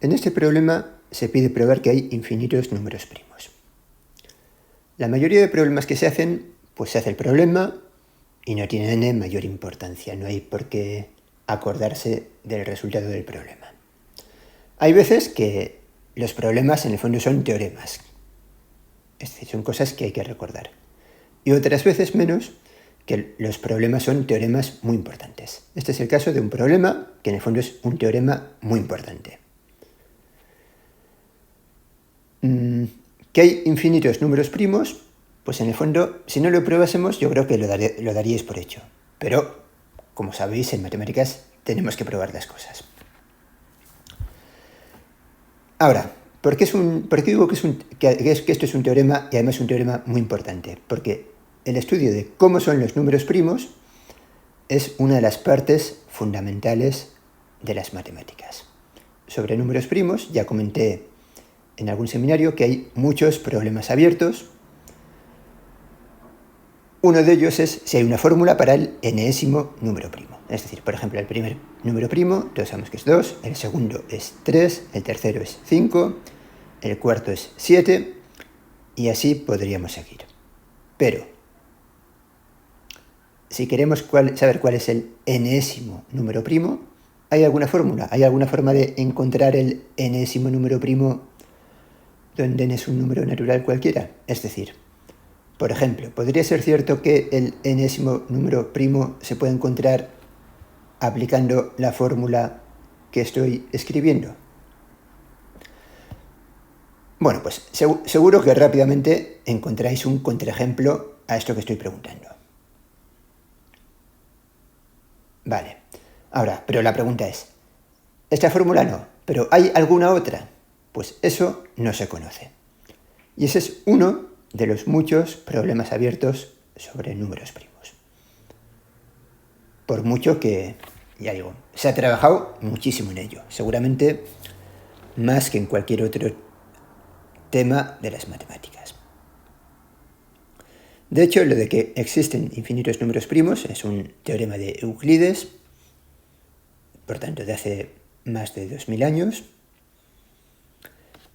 En este problema se pide probar que hay infinitos números primos. La mayoría de problemas que se hacen, pues se hace el problema y no tienen mayor importancia, no hay por qué acordarse del resultado del problema. Hay veces que los problemas en el fondo son teoremas, es decir, son cosas que hay que recordar. Y otras veces menos que los problemas son teoremas muy importantes. Este es el caso de un problema que en el fondo es un teorema muy importante. Que hay infinitos números primos, pues en el fondo, si no lo probásemos, yo creo que lo daríais por hecho. Pero, como sabéis, en matemáticas tenemos que probar las cosas. Ahora, ¿por qué digo que esto es un teorema y además un teorema muy importante? Porque el estudio de cómo son los números primos es una de las partes fundamentales de las matemáticas. Sobre números primos ya comenté en algún seminario que hay muchos problemas abiertos. Uno de ellos es si hay una fórmula para el enésimo número primo. Es decir, por ejemplo, el primer número primo, todos sabemos que es 2, el segundo es 3, el tercero es 5, el cuarto es 7, y así podríamos seguir. Pero, si queremos saber cuál es el enésimo número primo, ¿hay alguna fórmula? ¿Hay alguna forma de encontrar el enésimo número primo donde n es un número natural cualquiera? Es decir, por ejemplo, ¿podría ser cierto que el enésimo número primo se puede encontrar aplicando la fórmula que estoy escribiendo? Bueno, pues seguro que rápidamente encontráis un contraejemplo a esto que estoy preguntando. Vale, ahora, pero la pregunta es, esta fórmula no, pero ¿hay alguna otra? Pues eso no se conoce. Y ese es uno de los muchos problemas abiertos sobre números primos. Por mucho que, ya digo, se ha trabajado muchísimo en ello, seguramente más que en cualquier otro tema de las matemáticas. De hecho, lo de que existen infinitos números primos es un teorema de Euclides, por tanto, de hace más de 2000 años,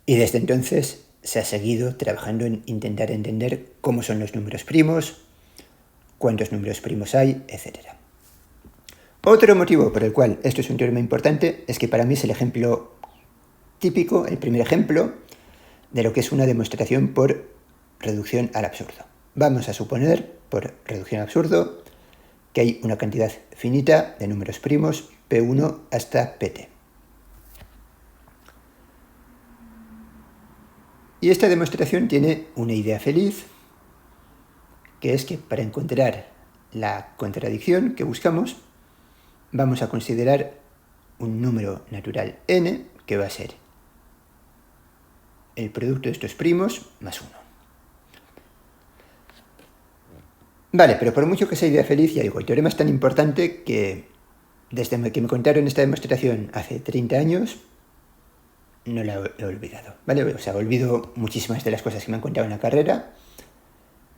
y desde entonces se ha seguido trabajando en intentar entender cómo son los números primos, cuántos números primos hay, etc. Otro motivo por el cual esto es un teorema importante es que para mí es el ejemplo típico, el primer ejemplo de lo que es una demostración por reducción al absurdo. Vamos a suponer, por reducción al absurdo, que hay una cantidad finita de números primos, P1 hasta Pt. Y esta demostración tiene una idea feliz, que es que para encontrar la contradicción que buscamos, vamos a considerar un número natural n, que va a ser el producto de estos primos más 1. Vale, pero por mucho que sea idea feliz, ya digo, el teorema es tan importante que desde que me contaron esta demostración hace 30 años, no la he olvidado, ¿vale? O sea, olvido muchísimas de las cosas que me han contado en la carrera,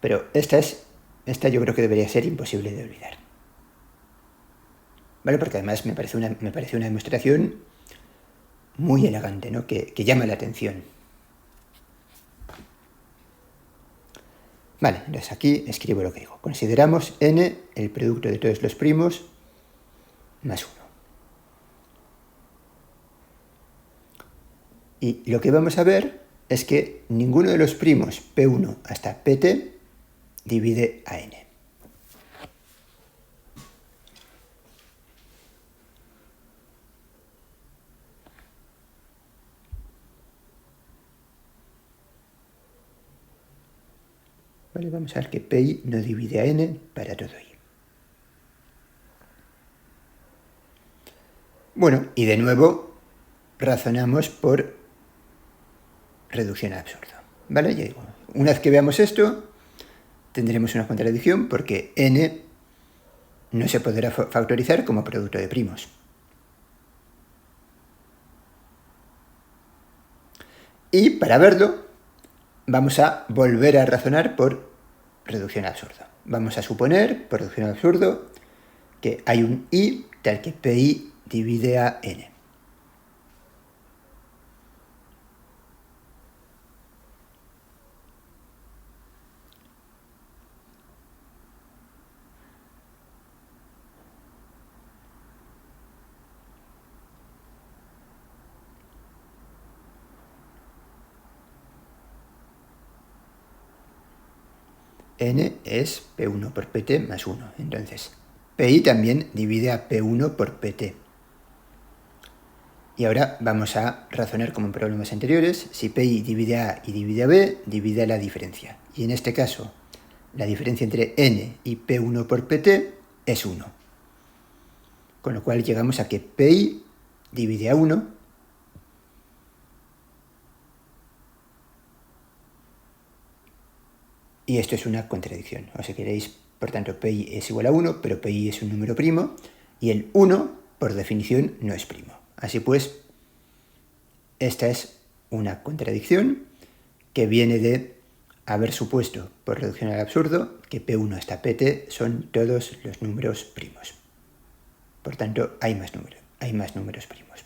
pero esta yo creo que debería ser imposible de olvidar. ¿Vale? Porque además me parece una demostración muy elegante, ¿no? Que llama la atención. Vale, entonces aquí escribo lo que digo. Consideramos n el producto de todos los primos más 1. Y lo que vamos a ver es que ninguno de los primos P1 hasta Pt divide a n. Vale, vamos a ver que Pi no divide a n para todo i. Bueno, y de nuevo razonamos por reducción al absurdo. ¿Vale? Ya digo, una vez que veamos esto, tendremos una contradicción porque n no se podrá factorizar como producto de primos. Y para verlo, vamos a volver a razonar por reducción al absurdo. Vamos a suponer, por reducción al absurdo, que hay un i tal que Pi divide a n. n es P1 por Pt más 1. Entonces, Pi también divide a P1 por Pt. Y ahora vamos a razonar como en problemas anteriores. Si Pi divide a A y divide a B, divide a la diferencia. Y en este caso, la diferencia entre n y P1 por Pt es 1. Con lo cual llegamos a que Pi divide a 1. Y esto es una contradicción. O sea, queréis, por tanto, Pi es igual a 1, pero Pi es un número primo. Y el 1, por definición, no es primo. Así pues, esta es una contradicción que viene de haber supuesto, por reducción al absurdo, que P1 hasta Pt son todos los números primos. Por tanto, hay más números primos.